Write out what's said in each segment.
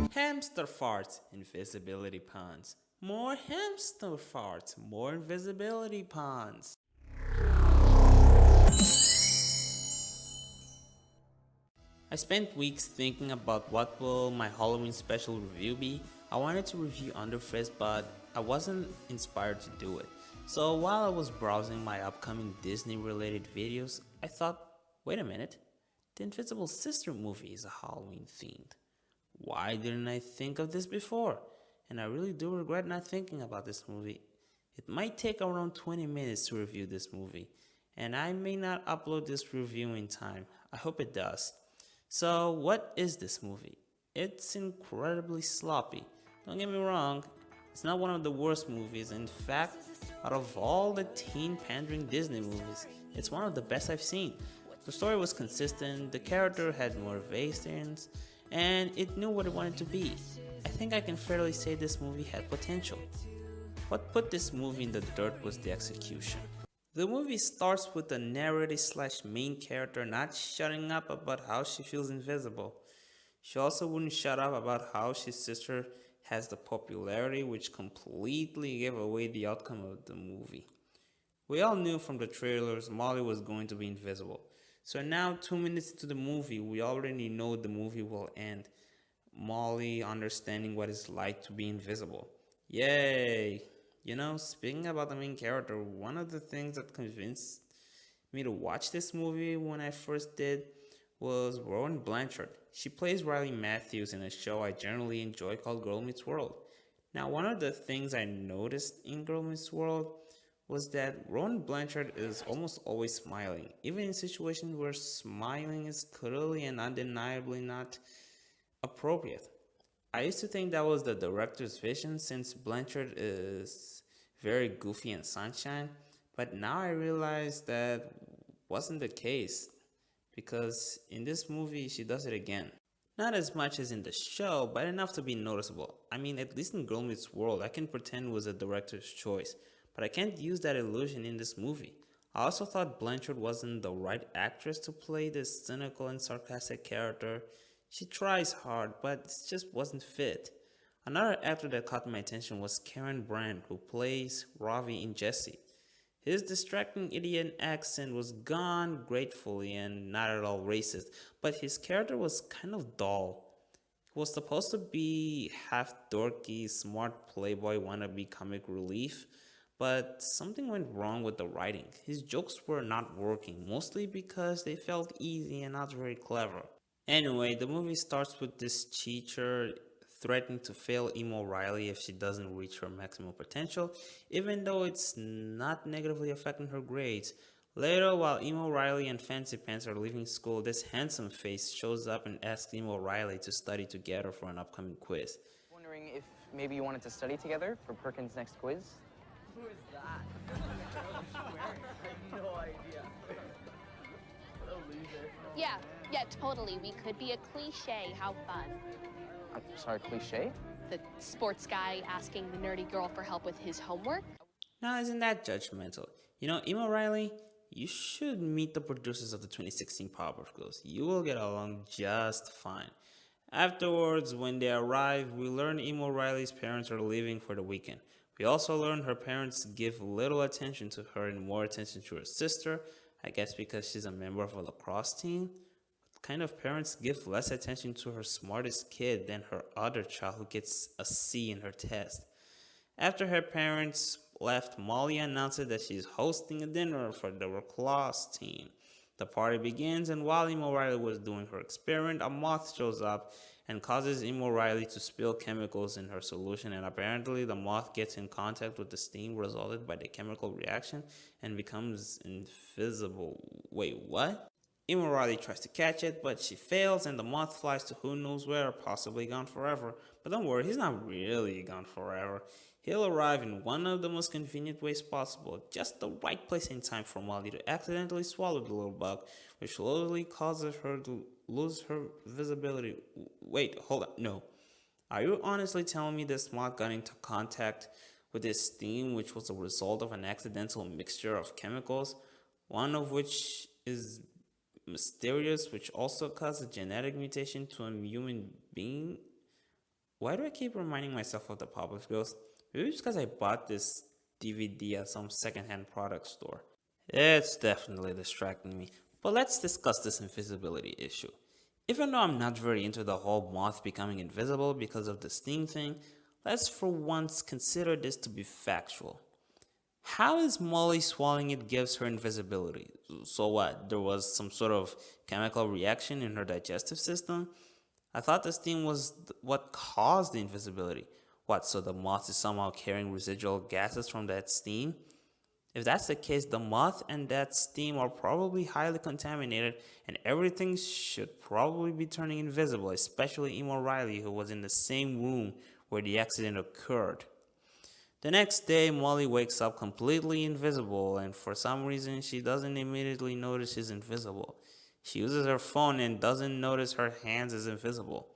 Hamster farts, invisibility puns. More hamster farts, more invisibility puns. I spent weeks thinking about what will my Halloween special review be. I wanted to review Underfist, but I wasn't inspired to do it. So while I was browsing my upcoming Disney related videos, I thought, wait a minute, the Invisible Sister movie is a Halloween themed. Why didn't I think of this before? And I really do regret not thinking about this movie. It might take around 20 minutes to review this movie, and I may not upload this review in time. I hope it does. So, what is this movie? It's incredibly sloppy. Don't get me wrong, it's not one of the worst movies. In fact, out of all the teen pandering Disney movies, it's one of the best I've seen. The story was consistent, the character had motivations, and it knew what it wanted to be. I think I can fairly say this movie had potential. What put this movie in the dirt was the execution. The movie starts with the narrator slash main character not shutting up about how she feels invisible. She also wouldn't shut up about how his sister has the popularity, which completely gave away the outcome of the movie. We all knew from the trailers Molly was going to be invisible. So now, 2 minutes into the movie, we already know the movie will end. Molly understanding what it's like to be invisible. Yay! Speaking about the main character, one of the things that convinced me to watch this movie when I first did was Rowan Blanchard. She plays Riley Matthews in a show I generally enjoy called Girl Meets World. Now, one of the things I noticed in Girl Meets World was that Rowan Blanchard is almost always smiling, even in situations where smiling is clearly and undeniably not appropriate. I used to think that was the director's vision since Blanchard is very goofy and sunshine, but now I realize that wasn't the case because in this movie she does it again. Not as much as in the show, but enough to be noticeable. I mean, at least in Girl Meets World, I can pretend it was a director's choice, but I can't use that illusion in this movie. I also thought Blanchard wasn't the right actress to play this cynical and sarcastic character. She tries hard, but it just wasn't fit. Another actor that caught my attention was Karen Brand, who plays Ravi in Jessie. His distracting Indian accent was gone gratefully and not at all racist, but his character was kind of dull. He was supposed to be half dorky, smart playboy wannabe comic relief, but something went wrong with the writing. His jokes were not working, mostly because they felt easy and not very clever. Anyway, the movie starts with this teacher threatening to fail Emo Riley if she doesn't reach her maximum potential, even though it's not negatively affecting her grades. Later, while Emo Riley and Fancy Pants are leaving school, this handsome face shows up and asks Emo Riley to study together for an upcoming quiz. Wondering if maybe you wanted to study together for Perkins' next quiz? Who is that? I have no idea. What a loser. Yeah, totally. We could be a cliche. How fun. I'm sorry, cliche? The sports guy asking the nerdy girl for help with his homework. Now, isn't that judgmental? Emo Riley, you should meet the producers of the 2016 Powerpuff Girls. You will get along just fine. Afterwards, when they arrive, we learn Emo Riley's parents are leaving for the weekend. We also learn her parents give little attention to her and more attention to her sister, I guess because she's a member of a lacrosse team. What kind of parents give less attention to her smartest kid than her other child who gets a C in her test? After her parents left, Molly announces that she's hosting a dinner for the lacrosse team. The party begins, and while Emo Riley was doing her experiment, a moth shows up and causes Emo Riley to spill chemicals in her solution, and apparently the moth gets in contact with the steam resulted by the chemical reaction and becomes invisible. Wait, what? Emo Riley tries to catch it, but she fails and the moth flies to who knows where, possibly gone forever. But don't worry, he's not really gone forever. He'll arrive in one of the most convenient ways possible, just the right place in time for Molly to accidentally swallow the little bug, which slowly causes her to lose her visibility. Wait, hold on, no. Are you honestly telling me this moth got into contact with this steam, which was a result of an accidental mixture of chemicals, one of which is mysterious, which also caused a genetic mutation to a human being? Why do I keep reminding myself of the Powerpuff Girls? Maybe it's because I bought this DVD at some secondhand product store. It's definitely distracting me. But let's discuss this invisibility issue. Even though I'm not very into the whole moth becoming invisible because of the steam thing, let's for once consider this to be factual. How is Molly swallowing it gives her invisibility? So what? There was some sort of chemical reaction in her digestive system? I thought the steam was what caused the invisibility. What, so the moth is somehow carrying residual gases from that steam? If that's the case, the moth and that steam are probably highly contaminated and everything should probably be turning invisible, especially Emo Riley, who was in the same room where the accident occurred. The next day, Molly wakes up completely invisible, and for some reason, she doesn't immediately notice she's invisible. She uses her phone and doesn't notice her hands is invisible.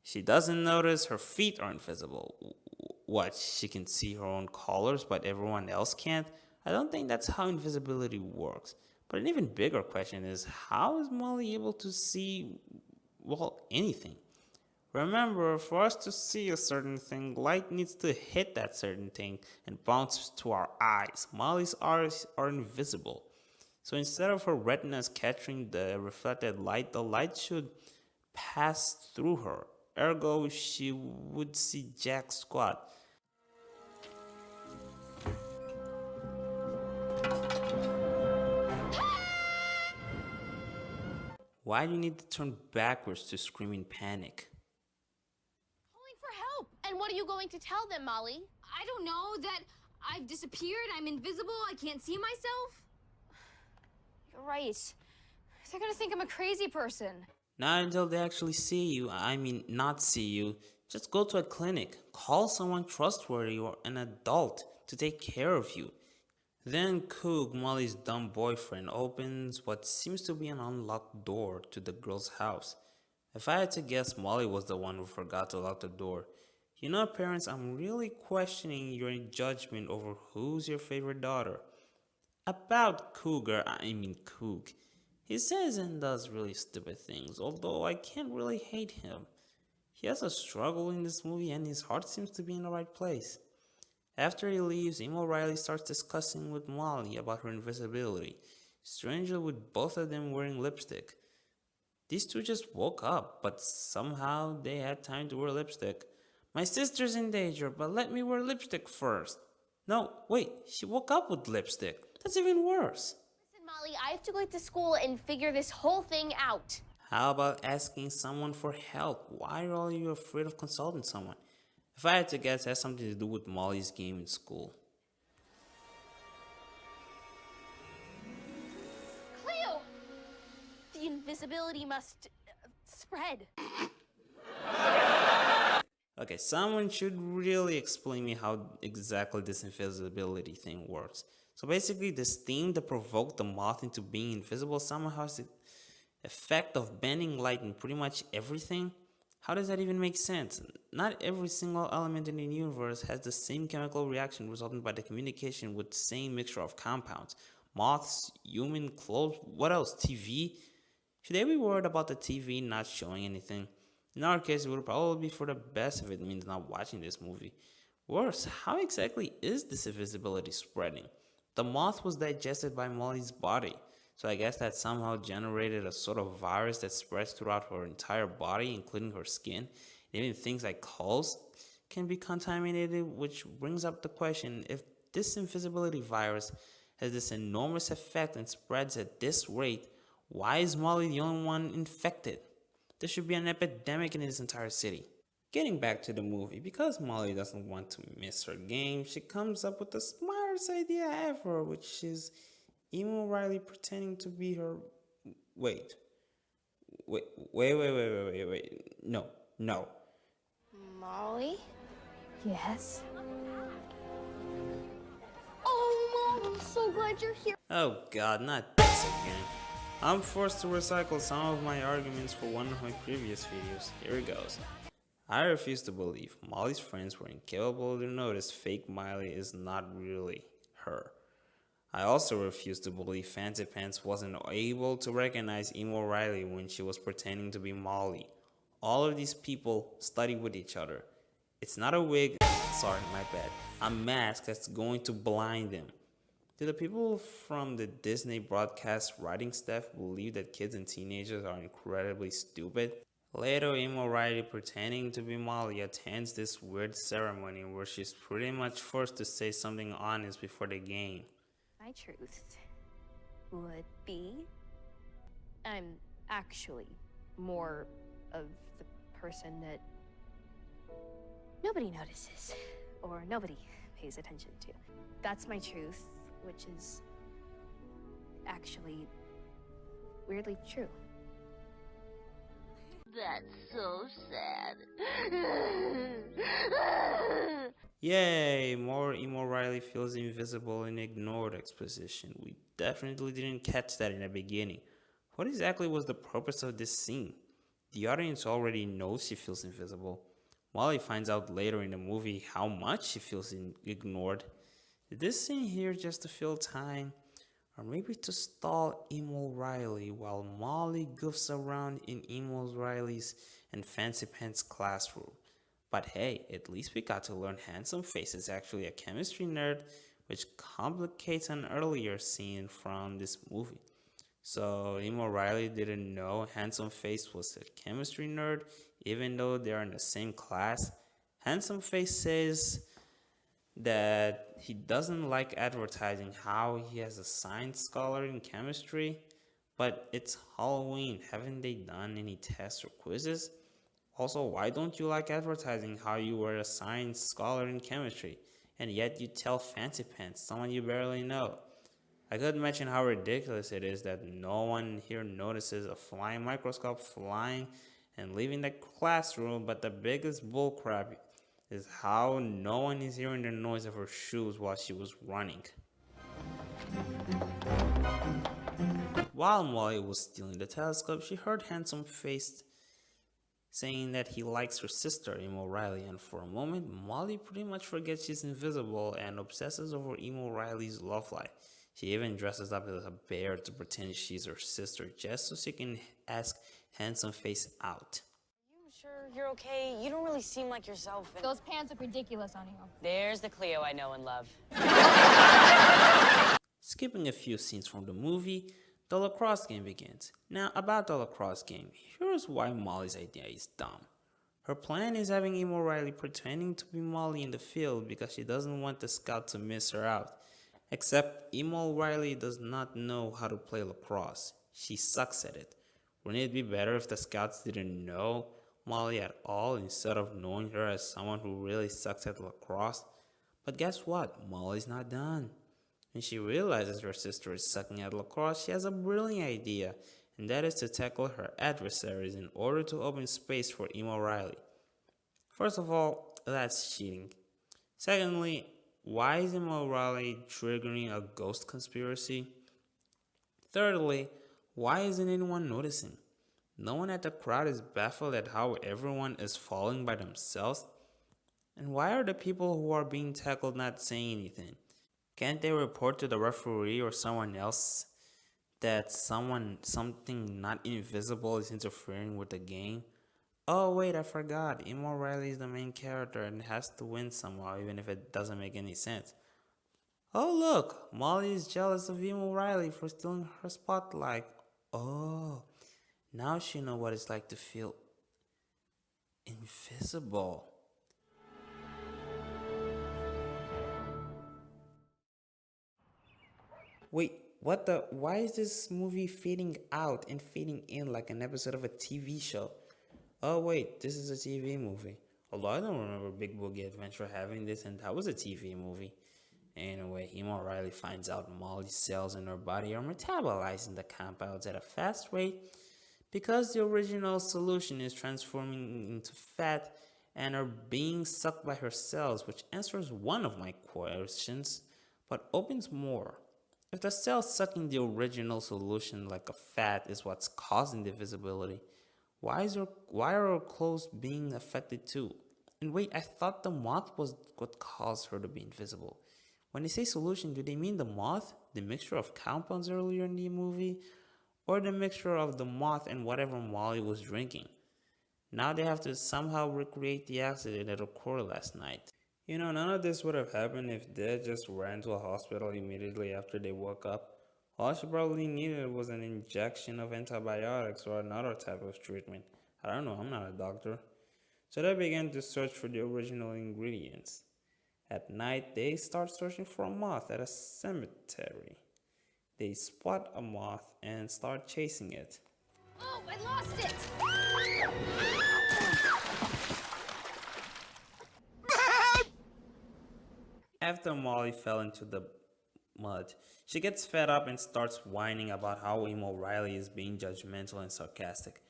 She doesn't notice her feet are invisible. What, she can see her own colors, but everyone else can't? I don't think that's how invisibility works. But an even bigger question is, how is Molly able to see, well, anything? Remember, for us to see a certain thing, light needs to hit that certain thing and bounce to our eyes. Molly's eyes are invisible. So instead of her retinas catching the reflected light, the light should pass through her. Ergo, she would see jack squat. Why do you need to turn backwards to scream in panic? Calling for help. And what are you going to tell them, Molly? I don't know, that I've disappeared, I'm invisible, I can't see myself. You're right. They're gonna think I'm a crazy person. Not until they actually see you, I mean not see you. Just go to a clinic, call someone trustworthy or an adult to take care of you. Then Coog, Molly's dumb boyfriend, opens what seems to be an unlocked door to the girl's house. If I had to guess, Molly was the one who forgot to lock the door. You know, parents, I'm really questioning your judgment over who's your favorite daughter. About Cougar, I mean Coog. He says and does really stupid things, although I can't really hate him. He has a struggle in this movie and his heart seems to be in the right place. After he leaves, Emo Riley starts discussing with Molly about her invisibility, strangely with both of them wearing lipstick. These two just woke up, but somehow they had time to wear lipstick. My sister's in danger, but let me wear lipstick first. No, wait, she woke up with lipstick. That's even worse. Listen, Molly, I have to go to school and figure this whole thing out. How about asking someone for help? Why are all you afraid of consulting someone? If I had to guess, it has something to do with Molly's game in school. Cleo! The invisibility must spread. Okay, someone should really explain me how exactly this invisibility thing works. So basically, the steam that provoked the moth into being invisible somehow has the effect of bending light in pretty much everything. How does that even make sense? Not every single element in the universe has the same chemical reaction resulting by the communication with the same mixture of compounds. Moths, human, clothes, what else? TV? Should they be worried about the TV not showing anything? In our case, it would probably be for the best if it means not watching this movie. Worse, how exactly is this invisibility spreading? The moth was digested by Molly's body, so I guess that somehow generated a sort of virus that spreads throughout her entire body, including her skin. Even things like clothes can be contaminated, which brings up the question, if this invisibility virus has this enormous effect and spreads at this rate, why is Molly the only one infected? There should be an epidemic in this entire city. Getting back to the movie, because Molly doesn't want to miss her game, she comes up with the smartest idea ever, which is Emo Riley pretending to be her. Wait. No. Molly? Yes? Oh, Mom, I'm so glad you're here. Oh god, not this again. I'm forced to recycle some of my arguments for one of my previous videos. Here it goes. I refuse to believe Molly's friends were incapable to notice fake Miley is not really her. I also refuse to believe Fancy Pants wasn't able to recognize Emo Riley when she was pretending to be Molly. all of these people study with each other. It's not a wig, sorry, my bad, a mask that's going to blind them. Do the people from the Disney broadcast writing staff believe that kids and teenagers are incredibly stupid? Later, Emo Riley, pretending to be Molly, attends this weird ceremony where she's pretty much forced to say something honest before the game. My truth would be I'm actually more of the person that nobody notices or nobody pays attention to. That's my truth, which is actually weirdly true. That's so sad. Yay, more Emo Riley feels invisible and ignored exposition. We definitely didn't catch that in the beginning. What exactly was the purpose of this scene? The audience already knows she feels invisible. Molly finds out later in the movie how much she feels ignored. Did this scene here just to fill time? Or maybe to stall Emo Riley while Molly goofs around in Emo Riley's and Fancy Pants classroom? But hey, at least we got to learn Handsome Face is actually a chemistry nerd, which complicates an earlier scene from this movie. So Emo Riley didn't know Handsome Face was a chemistry nerd, even though they're in the same class. Handsome Face says that he doesn't like advertising how he has a science scholar in chemistry, but it's Halloween. Haven't they done any tests or quizzes? Also, why don't you like advertising how you were a science scholar in chemistry, and yet you tell Fancy Pants, someone you barely know? I could imagine how ridiculous it is that no one here notices a flying microscope flying and leaving the classroom, but the biggest bullcrap is how no one is hearing the noise of her shoes while she was running. While Molly was stealing the telescope, she heard Handsome Face saying that he likes her sister, Emo Riley, and for a moment, Molly pretty much forgets she's invisible and obsesses over Emo Riley's love life. She even dresses up as a bear to pretend she's her sister just so she can ask Handsome Face out. You sure you're okay? You don't really seem like yourself. And Those pants look ridiculous on you. there's the Cleo I know and love. Skipping a few scenes from the movie, the lacrosse game begins. Now, about the lacrosse game, here's why Molly's idea is dumb. Her plan is having Emo Riley pretending to be Molly in the field because she doesn't want the scout to miss her out. Except Emo Riley does not know how to play lacrosse. She sucks at it. Wouldn't it be better if the scouts didn't know Molly at all instead of knowing her as someone who really sucks at lacrosse? But guess what? Molly's not done. When she realizes her sister is sucking at lacrosse, she has a brilliant idea, and that is to tackle her adversaries in order to open space for Emo Riley. First of all, that's cheating. Secondly, why is Emo Riley triggering a ghost conspiracy? Thirdly, why isn't anyone noticing? No one at the crowd is baffled at how everyone is falling by themselves? And why are the people who are being tackled not saying anything? Can't they report to the referee or someone else that something not invisible is interfering with the game? Oh wait, I forgot. Emo Riley is the main character and has to win somehow, even if it doesn't make any sense. Oh look, Molly is jealous of Emo Riley for stealing her spotlight. Oh, now she knows what it's like to feel invisible. Wait, what the? Why is this movie fading out and fading in like an episode of a TV show? Oh wait, this is a TV movie. Although I don't remember Big Boogie Adventure having this, and that was a TV movie. Anyway, Emo Riley finds out Molly's cells in her body are metabolizing the compounds at a fast rate because the original solution is transforming into fat and are being sucked by her cells, which answers one of my questions, but opens more. If the cells sucking the original solution like a fat is what's causing the visibility, why are her clothes being affected too? And wait, I thought the moth was what caused her to be invisible. When they say solution, do they mean the moth, the mixture of compounds earlier in the movie, or the mixture of the moth and whatever Molly was drinking? Now they have to somehow recreate the accident that occurred last night. None of this would have happened if Dad just ran to a hospital immediately after they woke up. All she probably needed was an injection of antibiotics or another type of treatment. I don't know, I'm not a doctor. So they began to search for the original ingredients. At night, they start searching for a moth at a cemetery. They spot a moth and start chasing it. Oh, I lost it! After Molly fell into the mud, she gets fed up and starts whining about how Emo Riley is being judgmental and sarcastic.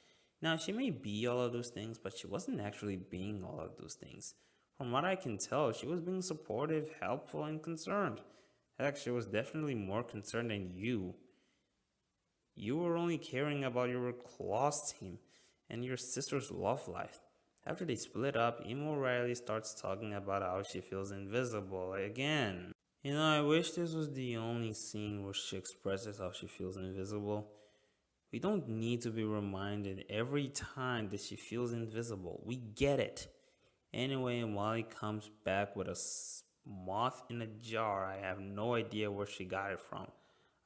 Now, she may be all of those things, but she wasn't actually being all of those things. From what I can tell, she was being supportive, helpful, and concerned. Heck, she was definitely more concerned than you. You were only caring about your Crosse team and your sister's love life. After they split up, Emo Riley starts talking about how she feels invisible again. I wish this was the only scene where she expresses how she feels invisible. We don't need to be reminded every time that she feels invisible. We get it. Anyway, Molly comes back with a moth in a jar. I have no idea where she got it from.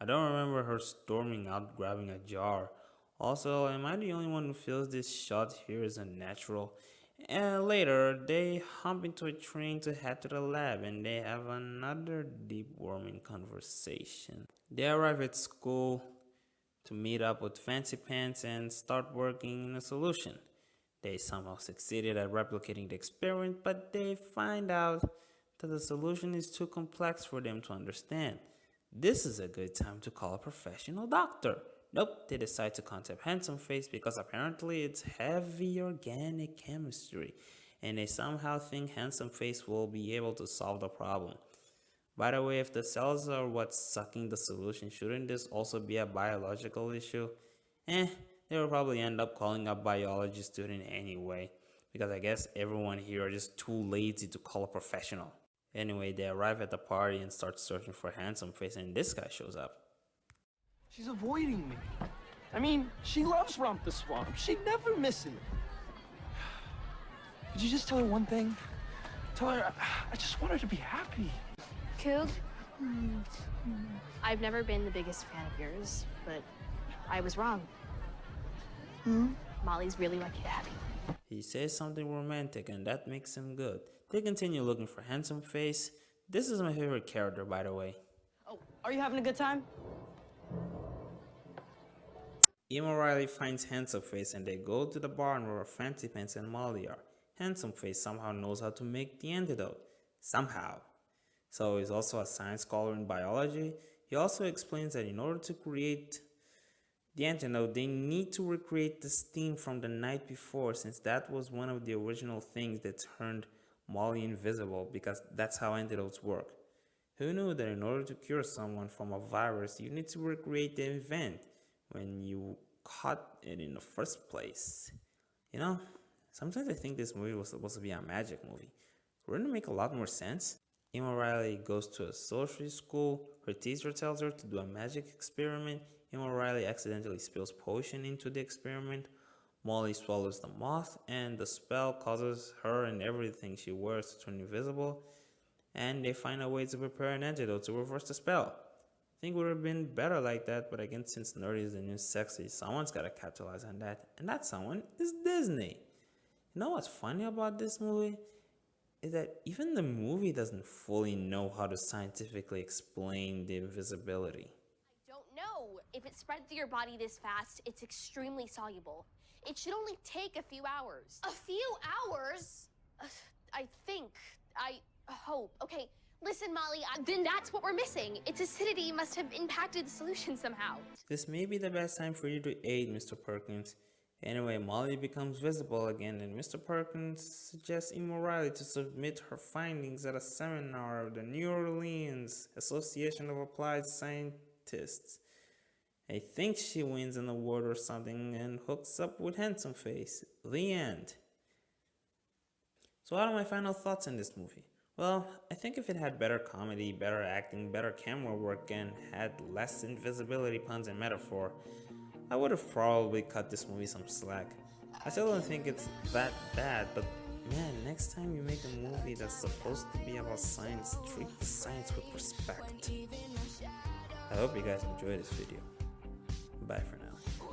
I don't remember her storming out grabbing a jar. Also, am I the only one who feels this shot here is unnatural? And later, they hop into a train to head to the lab and they have another deep warming conversation. They arrive at school to meet up with Fancy Pants and start working in a solution. They somehow succeeded at replicating the experiment, but they find out that the solution is too complex for them to understand. This is a good time to call a professional doctor. Nope, they decide to contact Handsome Face because apparently it's heavy organic chemistry, and they somehow think Handsome Face will be able to solve the problem. By the way, if the cells are what's sucking the solution, shouldn't this also be a biological issue? They will probably end up calling a biology student anyway, because I guess everyone here are just too lazy to call a professional. Anyway, they arrive at the party and start searching for Handsome Face, and this guy shows up. She's avoiding me. I mean, she loves Romp the Swamp. She'd never miss it. Could you just tell her one thing? Tell her I just want her to be happy. Coog, I've never been the biggest fan of yours, but I was wrong. Molly's really lucky to have you. He says something romantic and that makes him good. They continue looking for Handsome Face. This is my favorite character, by the way. Oh, are you having a good time? Emo Riley finds Handsome Face and they go to the barn where Fancy Pants and Molly are. Handsome Face somehow knows how to make the antidote. Somehow. So he's also a science scholar in biology. He also explains that in order to create the antidote, they need to recreate the steam from the night before, since that was one of the original things that turned Molly invisible, because that's how antidotes work. Who knew that in order to cure someone from a virus, you need to recreate the event when you caught it in the first place? Sometimes I think this movie was supposed to be a magic movie. Wouldn't it make a lot more sense? Emo Riley goes to a sorcery school. Her teacher tells her to do a magic experiment. Emo Riley accidentally spills potion into the experiment. Molly swallows the moth, and the spell causes her and everything she wears to turn invisible. And they find a way to prepare an antidote to reverse the spell. I think it would have been better like that, but again, since nerdy is the new sexy, someone's gotta capitalize on that, and that someone is Disney. You know what's funny about this movie? Is that even the movie doesn't fully know how to scientifically explain the invisibility. I don't know. If it spread through your body this fast, it's extremely soluble. It should only take a few hours. A few hours? I think. I hope. Okay, listen, Molly, Then that's what we're missing. Its acidity must have impacted the solution somehow. This may be the best time for you to aid Mr. Perkins. Anyway, Molly becomes visible again, and Mr. Perkins suggests Emo Riley to submit her findings at a seminar of the New Orleans Association of Applied Scientists. I think she wins an award or something and hooks up with Handsome Face. The end. So what are my final thoughts on this movie? Well, I think if it had better comedy, better acting, better camera work, and had less invisibility puns and metaphor, I would have probably cut this movie some slack. I still don't think it's that bad, but man, next time you make a movie that's supposed to be about science, treat the science with respect. I hope you guys enjoyed this video. Bye for now.